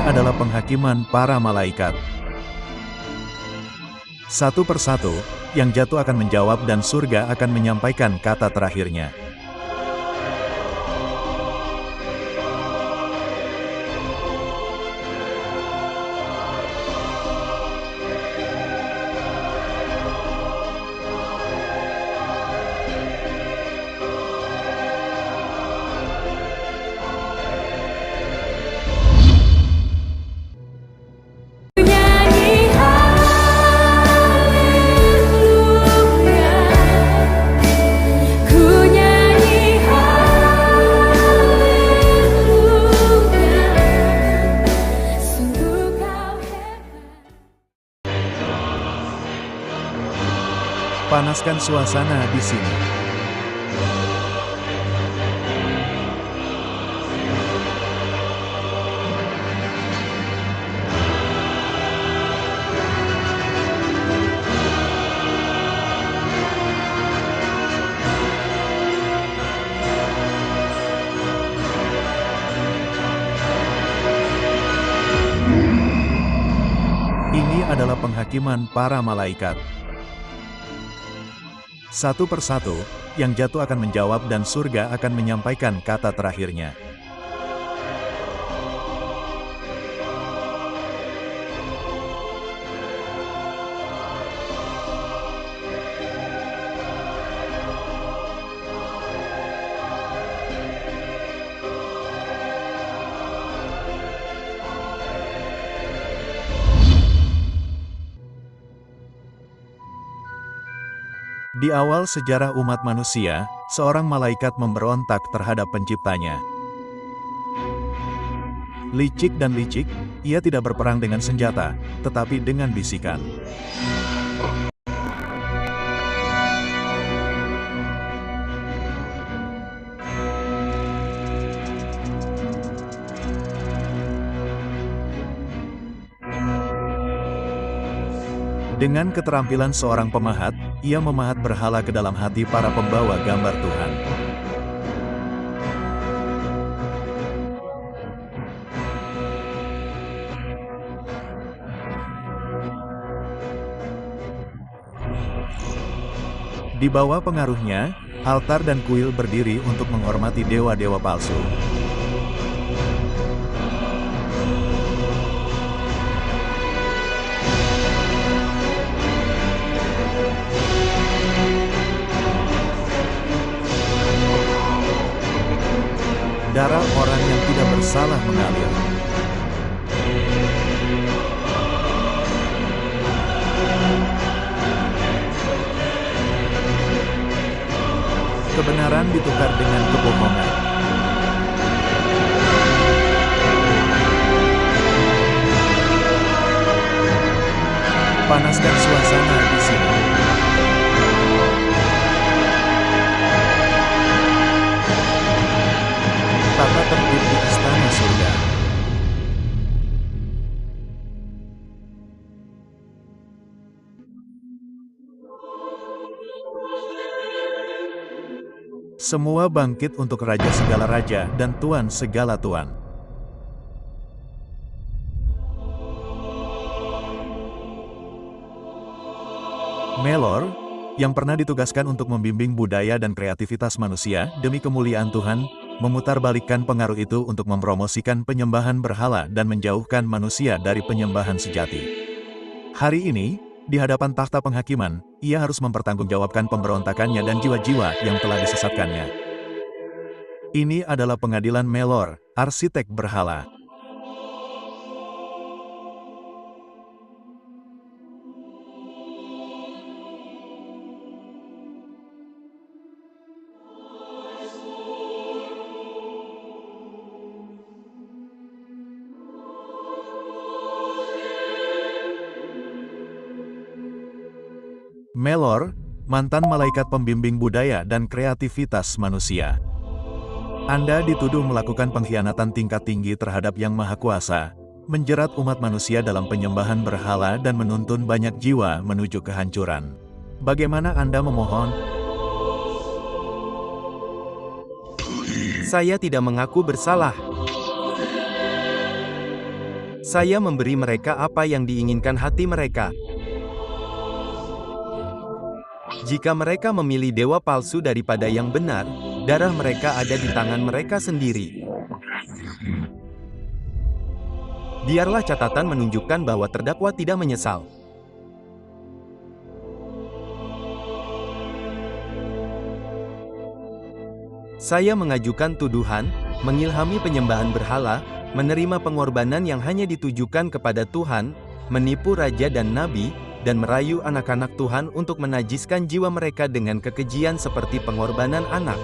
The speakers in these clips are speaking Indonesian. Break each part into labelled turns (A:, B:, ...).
A: Ini adalah penghakiman para malaikat. Satu persatu, yang jatuh akan menjawab dan surga akan menyampaikan kata terakhirnya. Panaskan suasana di sini. Ini adalah penghakiman para malaikat. Satu persatu, yang jatuh akan menjawab dan surga akan menyampaikan kata terakhirnya. Di awal sejarah umat manusia, seorang malaikat memberontak terhadap penciptanya. Licik dan licik, ia tidak berperang dengan senjata, tetapi dengan bisikan. Dengan keterampilan seorang pemahat, ia memahat berhala ke dalam hati para pembawa gambar Tuhan. Di bawah pengaruhnya, altar dan kuil berdiri untuk menghormati dewa-dewa palsu. Darah orang yang tidak bersalah mengalir. Kebenaran ditukar dengan kebohongan. Panaskan suasana di sini. Tata tertib di istana surga. Semua bangkit untuk Raja segala raja dan Tuan segala tuan. Melor, yang pernah ditugaskan untuk membimbing budaya dan kreativitas manusia demi kemuliaan Tuhan, memutarbalikkan pengaruh itu untuk mempromosikan penyembahan berhala dan menjauhkan manusia dari penyembahan sejati. Hari ini, di hadapan takhta penghakiman, ia harus mempertanggungjawabkan pemberontakannya dan jiwa-jiwa yang telah disesatkannya. Ini adalah pengadilan Melor, arsitek berhala. Melor, mantan malaikat pembimbing budaya dan kreativitas manusia. Anda dituduh melakukan pengkhianatan tingkat tinggi terhadap Yang Maha Kuasa, menjerat umat manusia dalam penyembahan berhala dan menuntun banyak jiwa menuju kehancuran. Bagaimana Anda memohon?
B: Saya tidak mengaku bersalah. Saya memberi mereka apa yang diinginkan hati mereka. Jika mereka memilih dewa palsu daripada yang benar, darah mereka ada di tangan mereka sendiri. Biarlah catatan menunjukkan bahwa terdakwa tidak menyesal. Saya mengajukan tuduhan, mengilhami penyembahan berhala, menerima pengorbanan yang hanya ditujukan kepada Tuhan, menipu raja dan nabi, dan merayu anak-anak Tuhan untuk menajiskan jiwa mereka dengan kekejian seperti pengorbanan anak.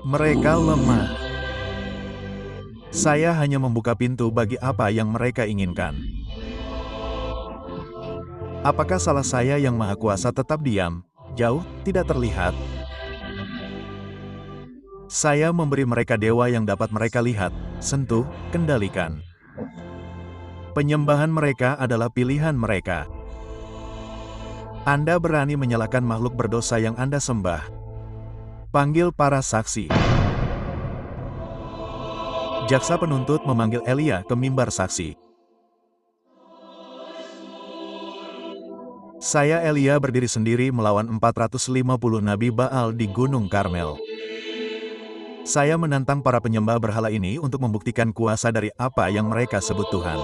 A: Mereka lemah. Saya hanya membuka pintu bagi apa yang mereka inginkan. Apakah salah saya yang Maha Kuasa tetap diam, jauh, tidak terlihat? Saya memberi mereka dewa yang dapat mereka lihat, sentuh, kendalikan. Penyembahan mereka adalah pilihan mereka. Anda berani menyalahkan makhluk berdosa yang Anda sembah. Panggil para saksi. Jaksa penuntut memanggil Elia ke mimbar saksi. Saya Elia berdiri sendiri melawan 450 Nabi Baal di Gunung Karmel. Saya menantang para penyembah berhala ini untuk membuktikan kuasa dari apa yang mereka sebut Tuhan.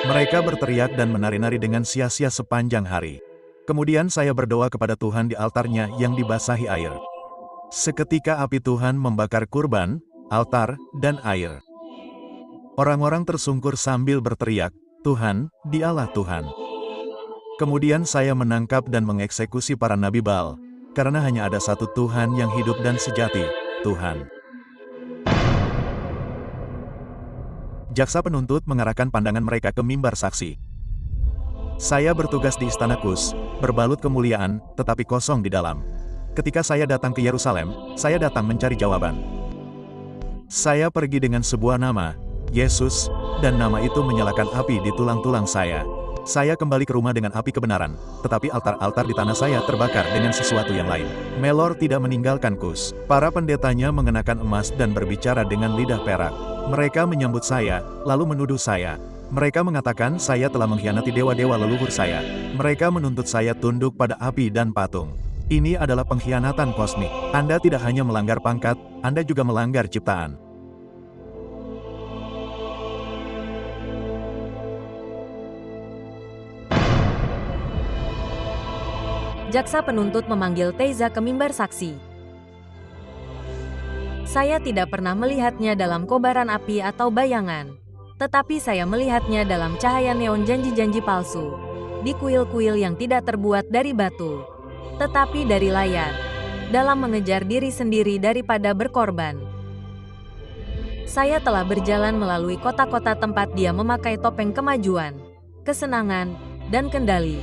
A: Mereka berteriak dan menari-nari dengan sia-sia sepanjang hari. Kemudian saya berdoa kepada Tuhan di altarnya yang dibasahi air. Seketika api Tuhan membakar kurban, altar, dan air. Orang-orang tersungkur sambil berteriak, "Tuhan, Dialah Tuhan." Kemudian saya menangkap dan mengeksekusi para Nabi Baal, karena hanya ada satu Tuhan yang hidup dan sejati, Tuhan. Jaksa penuntut mengarahkan pandangan mereka ke mimbar saksi. Saya bertugas di istana Kus, berbalut kemuliaan, tetapi kosong di dalam. Ketika saya datang ke Yerusalem, saya datang mencari jawaban. Saya pergi dengan sebuah nama, Yesus, dan nama itu menyalakan api di tulang-tulang saya. Saya kembali ke rumah dengan api kebenaran, tetapi altar-altar di tanah saya terbakar dengan sesuatu yang lain. Melor tidak meninggalkan Kus. Para pendetanya mengenakan emas dan berbicara dengan lidah perak. Mereka menyambut saya, lalu menuduh saya. Mereka mengatakan saya telah mengkhianati dewa-dewa leluhur saya. Mereka menuntut saya tunduk pada api dan patung. Ini adalah pengkhianatan kosmik. Anda tidak hanya melanggar pangkat, Anda juga melanggar ciptaan.
C: Jaksa penuntut memanggil Teiza ke mimbar saksi. Saya tidak pernah melihatnya dalam kobaran api atau bayangan. Tetapi saya melihatnya dalam cahaya neon janji-janji palsu. Di kuil-kuil yang tidak terbuat dari batu, tetapi dari layar. Dalam mengejar diri sendiri daripada berkorban. Saya telah berjalan melalui kota-kota tempat dia memakai topeng kemajuan, kesenangan, dan kendali.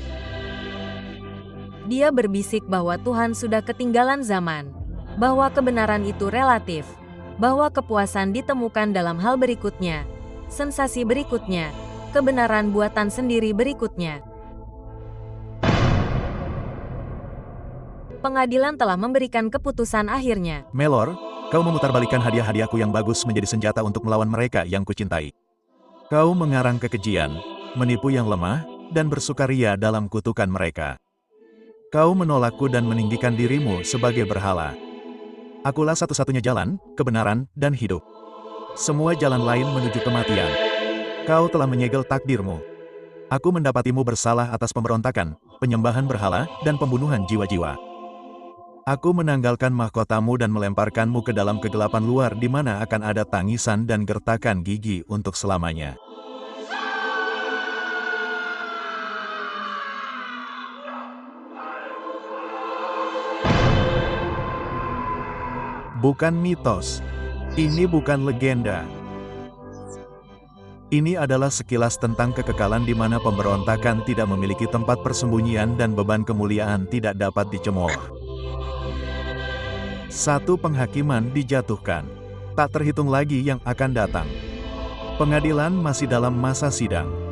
C: Dia berbisik bahwa Tuhan sudah ketinggalan zaman, bahwa kebenaran itu relatif, bahwa kepuasan ditemukan dalam hal berikutnya, sensasi berikutnya, kebenaran buatan sendiri berikutnya. Pengadilan telah memberikan keputusan akhirnya.
A: Melor, kau memutarbalikkan hadiah-hadiahku yang bagus menjadi senjata untuk melawan mereka yang kucintai. Kau mengarang kekejian, menipu yang lemah, dan bersukaria dalam kutukan mereka. Kau menolakku dan meninggikan dirimu sebagai berhala. Akulah satu-satunya jalan, kebenaran, dan hidup. Semua jalan lain menuju kematian. Kau telah menyegel takdirmu. Aku mendapatimu bersalah atas pemberontakan, penyembahan berhala, dan pembunuhan jiwa-jiwa. Aku menanggalkan mahkotamu dan melemparkanmu ke dalam kegelapan luar di mana akan ada tangisan dan gertakan gigi untuk selamanya. Bukan mitos. Ini bukan legenda. Ini adalah sekilas tentang kekekalan di mana pemberontakan tidak memiliki tempat persembunyian dan beban kemuliaan tidak dapat dicemooh. Satu penghakiman dijatuhkan. Tak terhitung lagi yang akan datang. Pengadilan masih dalam masa sidang.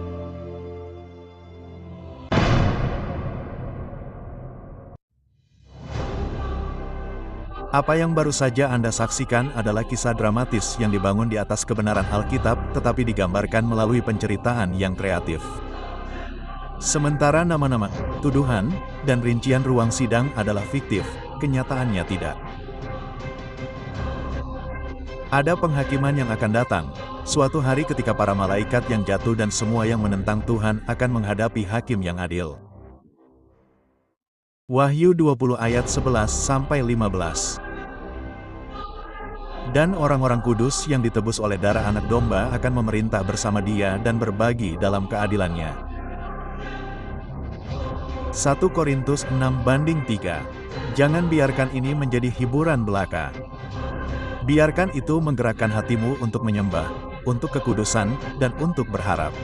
A: Apa yang baru saja Anda saksikan adalah kisah dramatis yang dibangun di atas kebenaran Alkitab, tetapi digambarkan melalui penceritaan yang kreatif. Sementara nama-nama, tuduhan, dan rincian ruang sidang adalah fiktif, kenyataannya tidak. Ada penghakiman yang akan datang, suatu hari ketika para malaikat yang jatuh dan semua yang menentang Tuhan akan menghadapi hakim yang adil. Wahyu 20 ayat 11-15. Dan orang-orang kudus yang ditebus oleh darah anak domba akan memerintah bersama Dia dan berbagi dalam keadilannya. 1 Korintus 6:3. Jangan biarkan ini menjadi hiburan belaka. Biarkan itu menggerakkan hatimu untuk menyembah, untuk kekudusan, dan untuk berharap.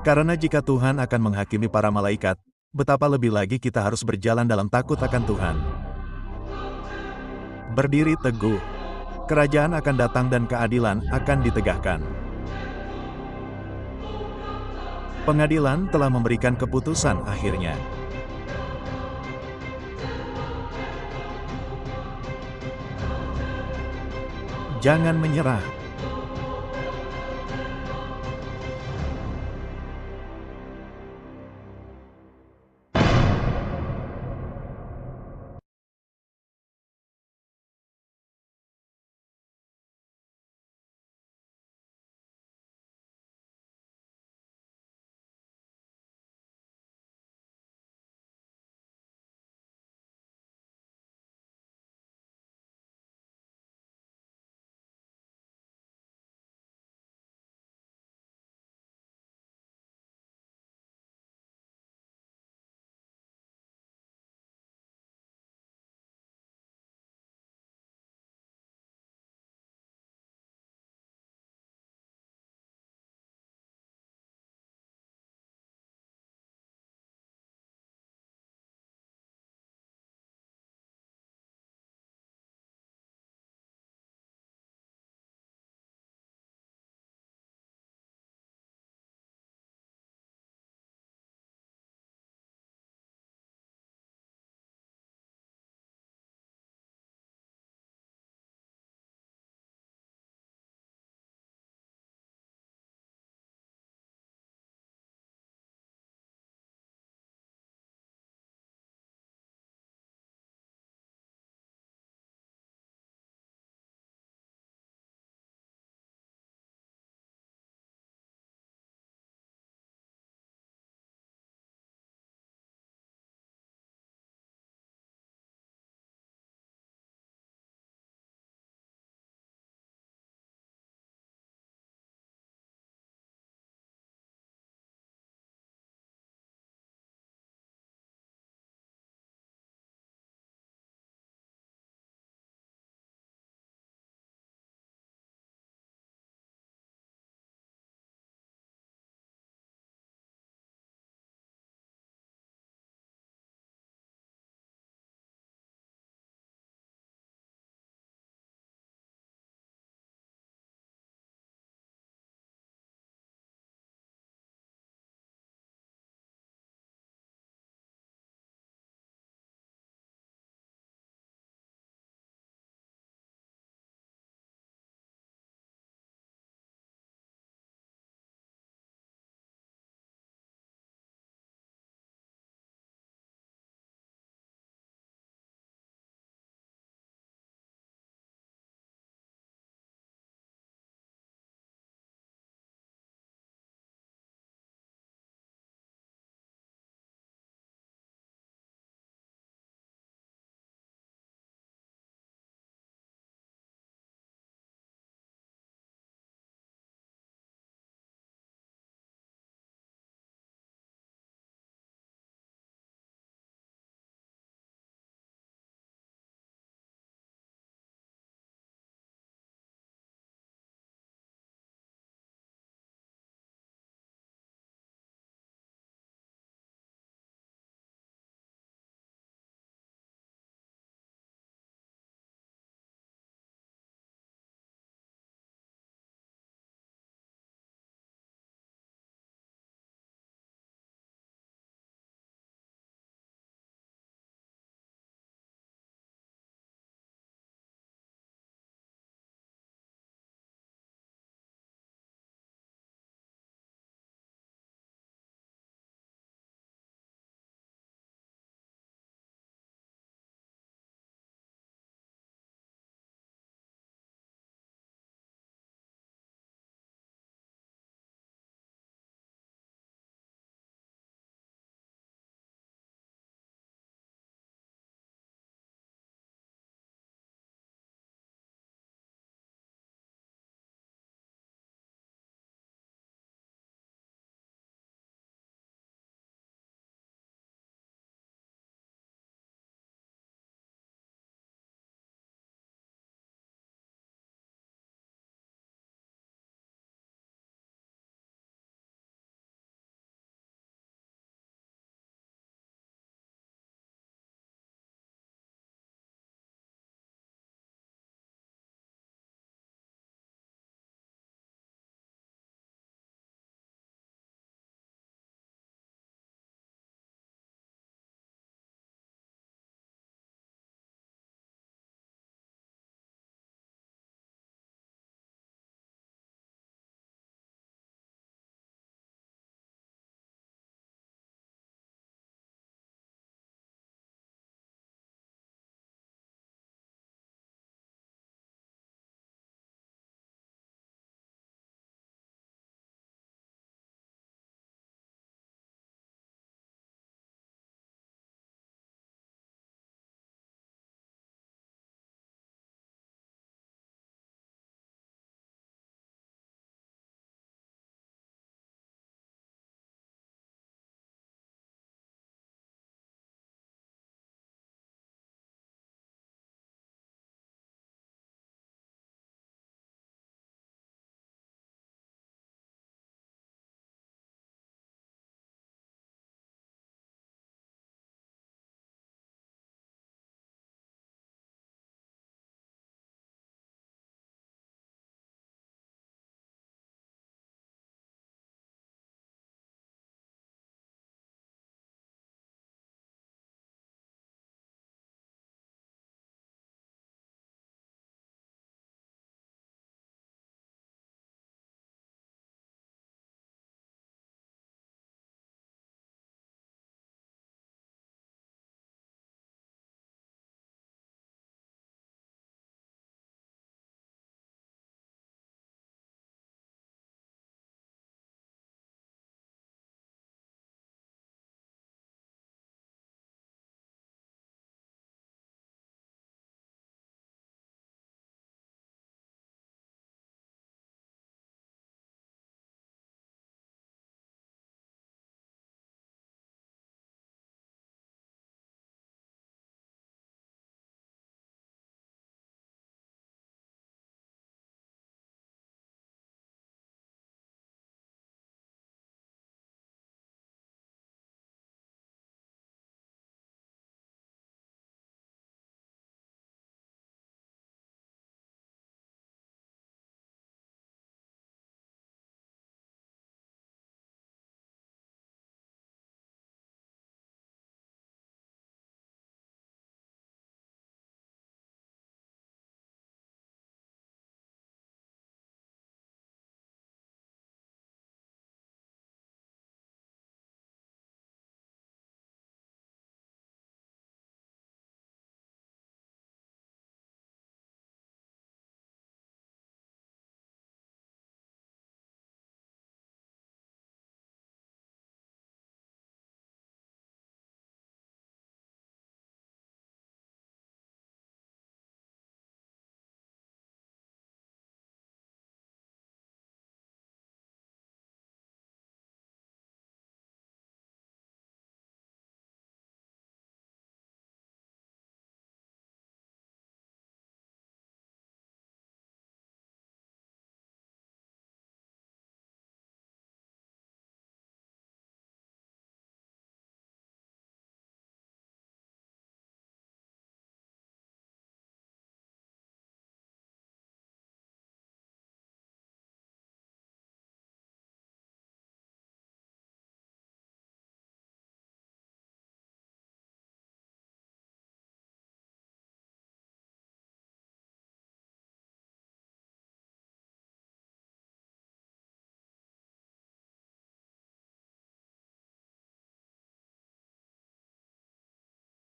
A: Karena jika Tuhan akan menghakimi para malaikat, betapa lebih lagi kita harus berjalan dalam takut akan Tuhan. Berdiri teguh. Kerajaan akan datang dan keadilan akan ditegakkan. Pengadilan telah memberikan keputusan akhirnya. Jangan menyerah.